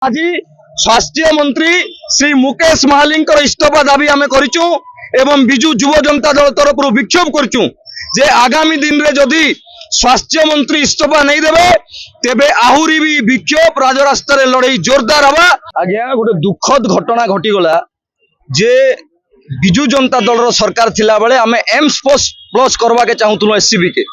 आज स्वास्थ्य मंत्री श्री मुकेश महाली इस्तीफा दाबी आम करूँ एवं विजु युव जनता दल तरफ विक्षोभ करूँ जे आगामी दिन में जदि स्वास्थ्य मंत्री इस्तीफा नहीं देवे तेबे आहुरी भी विक्षोभ राजरास्त लड़ाई जोरदार हवा। आज्ञा गोटे दुखद घटना घटीगला जे विजु जनता दल सरकार थिला बेले आम एम्स प्लस करवा के चाहूलु एससीबी के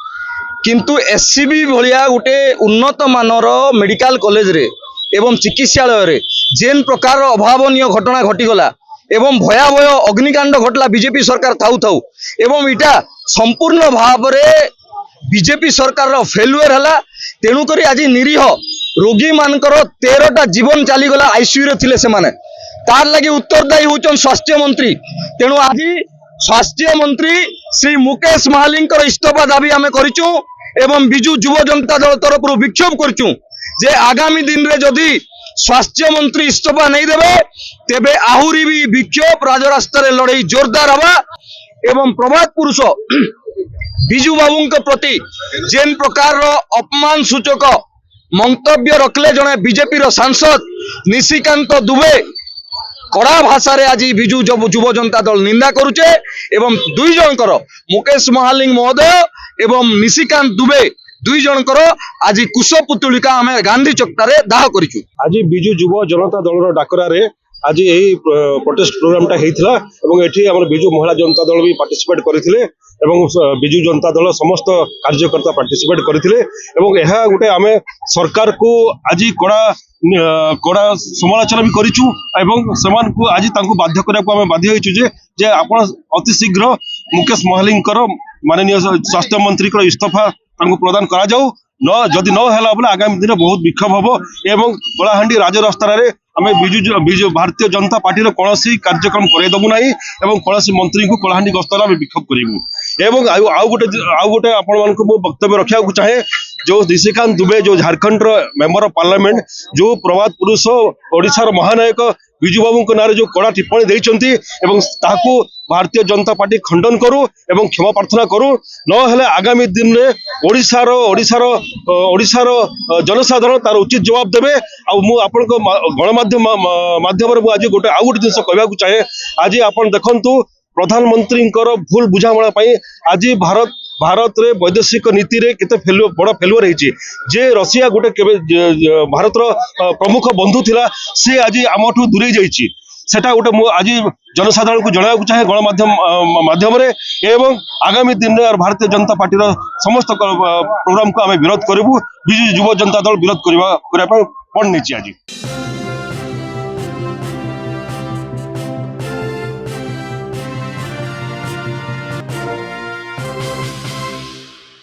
किंतु एससीबी भलिया गोटे उन्नत मानर मेडिकल कॉलेज रे एवं चिकित्सालय रे जेन प्रकार अभावनीय घटना घटीगला एवं भयावह अग्निकांड घटला बीजेपी सरकार थाउ थाउ एवं इटा संपूर्ण भाव में बीजेपी सरकार फेलुअर है। तेणुक आज निरीह रोगी मानकर 13टा जीवन चलीगला आईसीयू रे थिले से माने तार लगी उत्तरदायी होचन स्वास्थ्य मंत्री। तेणु आज स्वास्थ्य मंत्री श्री मुकेश महाली इस्तीफा दाबी आम करूँ एवं विजु युव जनता दल तरफ विक्षोभ करूँ जे आगामी दिन में जदि स्वास्थ्य मंत्री इस्तीफा नहीं देवे तेबे आहुरी भी विक्षोभ राजरास्त लड़ाई जोरदार हवा। एवं प्रभात पुरुष विजु बाबू प्रति जेन प्रकार अपमान सूचक मंतव्य रखले जड़े बीजेपी सांसद निशिकांत दुबे कड़ा भाषा रे आज विजु युव जनता दल निंदा करुचे एवं दुई जनकर मुकेश महाली महोदय एवं निशिकांत दुबे दुई जनकर आज कुशपुतुलिका आम गांधी चौकटारे दाह करूँ। आज विजु युव जनता दल डाकरा आज यही प्रोटेस्ट प्रोग्राम होता है विजु महिला जनता दल भी पार्टिसिपेट करते विजु जनता दल समस्त कार्यकर्ता पार्टिसिपेट करते गोटे आम सरकार को आज कड़ा कड़ा समालोचना भी करूँ आज बाध्य करने बाध्य होचे आपण अति शीघ्र मुकेश महाली माननीय स्वास्थ्य मंत्री इस्तीफा प्रदान करा जाऊ न जदि न है बोले आगामी दिन बहुत विक्षोभ हम एवं कलाहांडी राजरास्तार आम विजु भारतीय जनता पार्टी कौन कार्यक्रम करदेबू ना एवं कौन मंत्री को कलाहांडी गस्तर आम विक्षोभ करूँ। आउ गोटे आपण मान वक्तव्य रखा चाहे जो निशिकांत दुबे जो झारखंड मेंबर ऑफ पार्लियामेंट जो प्रभात पुरुष ओडिशार महानायक विजु बाबू ना जो कड़ा टिप्पणी देते भारतीय जनता पार्टी खंडन करूँ एवं क्षमा प्रार्थना करूँ न आगामी दिन में ओडिशार जनसाधारण तार उचित जवाब देवे। आपण गणमाध्यम माध्यम आज गोटे आउ गोटे जिन कहना चाहे आज आप देखु प्रधानमंत्री भूल बुझामणा आज भारत रे वैदेशिक नीति रे केते बड़ फेलुअर होती जे रशिया गोटे भारत प्रमुख बंधु थिला से आज आमठू दूरे जाइए सेटा गोटे आज जनसाधारण को जनाया चाहे गणमाध्यम माध्यम एवं आगामी दिन में भारतीय जनता पार्टी समस्त प्रोग्राम को आम विरोध करूँ विजु युव जनता दल विरोध करने पड़ नहीं आज।